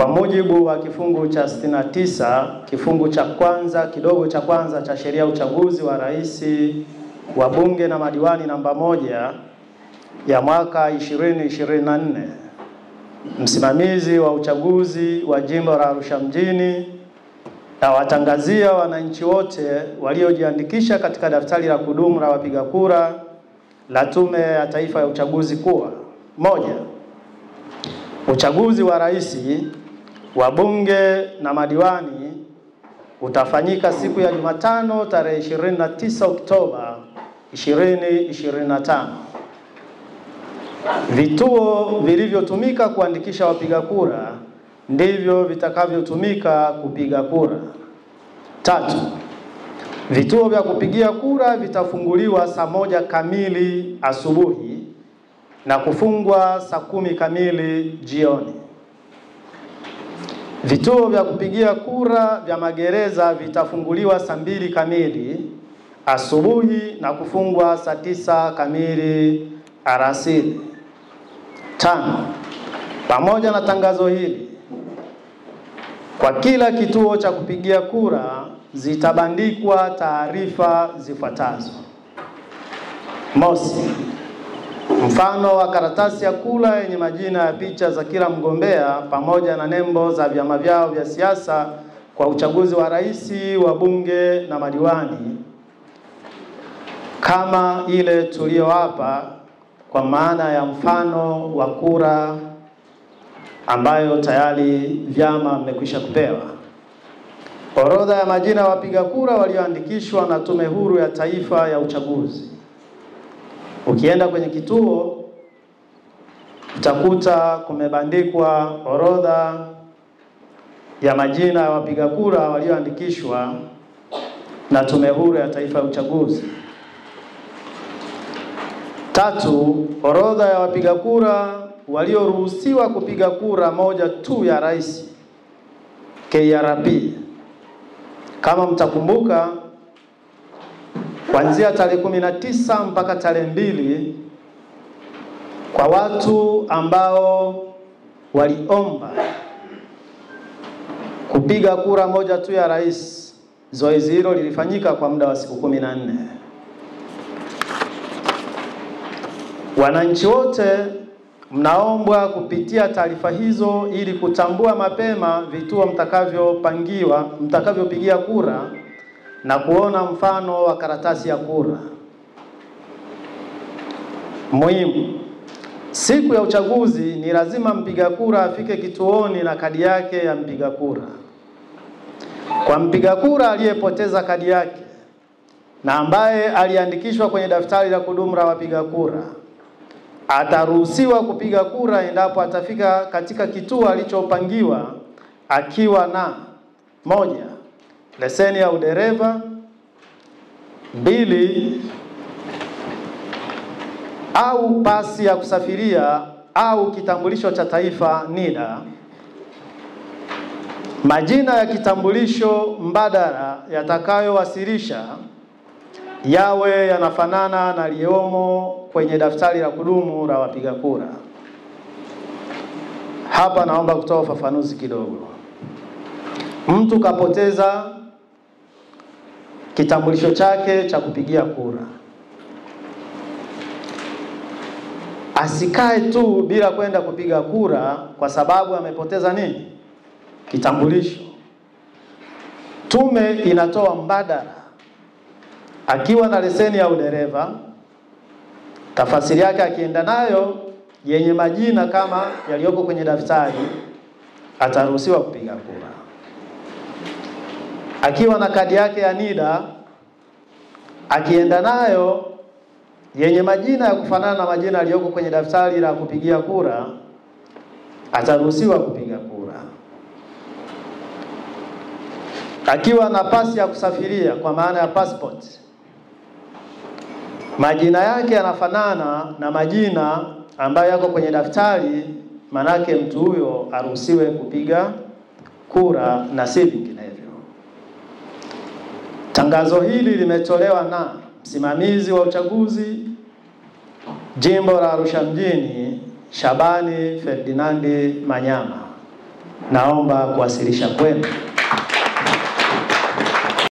Kwa mujibu wa kifungu cha 69 kifungu cha kwanza kidogo cha kwanza cha sheria ya uchaguzi wa rais, wa bunge na madiwani namba 1 ya mwaka 2024, msimamizi wa uchaguzi wa jimbo la Arusha mjini na watangazia wananchi wote waliojiandikisha katika daftari la kudumu la wapiga kura la Tume ya Taifa ya Uchaguzi kuwa: 1. Uchaguzi wa rais, wa bunge na madiwani utafanyika siku ya Jumatano tarehe 29 Oktoba 2025. Vituo vilivyotumika kuandikisha wapiga kura ndivyo vitakavyotumika kupiga kura. 3. Vituo vya kupigia kura vitafunguliwa saa 1 kamili asubuhi na kufungwa saa 10 kamili jioni. Vituo vya kupigia kura vya magereza vitafunguliwa saa 2 kamili asubuhi na kufungwa saa 9 kamili alasiri. 5. Pamoja na tangazo hili, kwa kila kituo cha kupigia kura zitabandikwa taarifa zifuatazo: 1. Mfano wa karatasi ya kura yenye majina ya picha za kila mgombea pamoja na nembo za vyama vyao vya siasa kwa uchaguzi wa rais, wa bunge na madiwani, kama ile tulio hapa, kwa maana ya mfano wa kura ambayo tayari vyama mmekwisha kupewa. Orodha ya majina ya wapiga kura walioandikishwa na Tume Huru ya Taifa ya Uchaguzi. Ukienda kwenye kituo utakuta kumebandikwa orodha ya majina ya wapiga kura walioandikishwa na Tume Huru ya Taifa ya Uchaguzi. 3. Orodha ya wapiga kura walioruhusiwa kupiga kura moja tu ya rais, KRP. Kama mtakumbuka, kuanzia tarehe 19 mpaka tarehe 2, kwa watu ambao waliomba kupiga kura moja tu ya rais, zoezi hilo lilifanyika kwa muda wa siku 14. Wananchi wote mnaombwa kupitia taarifa hizo ili kutambua mapema vituo mtakavyopigia kura na kuona mfano wa karatasi ya kura. Muhimu: siku ya uchaguzi ni lazima mpiga kura afike kituoni na kadi yake ya mpiga kura. Kwa mpiga kura aliyepoteza kadi yake na ambaye aliandikishwa kwenye daftari la kudumu la wapiga kura, ataruhusiwa kupiga kura endapo atafika katika kituo alichopangiwa akiwa na: 1. leseni ya udereva; 2. au pasi ya kusafiria au kitambulisho cha taifa NIDA. Majina ya kitambulisho mbadala yatakayowasilisha yawe yanafanana na yaliyomo kwenye daftari la kudumu la wapiga kura. Hapa naomba kutoa ufafanuzi kidogo. Mtu kapoteza kitambulisho chake cha kupigia kura, asikae tu bila kwenda kupiga kura kwa sababu amepoteza nini? Kitambulisho. Tume inatoa mbadala. Akiwa na leseni ya udereva, tafasiri yake akienda nayo yenye majina kama yaliyoko kwenye daftari, ataruhusiwa kupiga kura. Akiwa na kadi yake ya NIDA, akienda nayo yenye majina ya kufanana na majina yaliyoko kwenye daftari la kupigia kura, ataruhusiwa kupiga kura. Akiwa na pasi ya kusafiria kwa maana ya passport, majina yake yanafanana na majina ambayo yako kwenye daftari, manake mtu huyo aruhusiwe kupiga kura na si vinginevyo. Tangazo hili limetolewa na msimamizi wa uchaguzi jimbo la Arusha mjini, Shabani Ferdinandi Manyama. naomba kuwasilisha kwenu.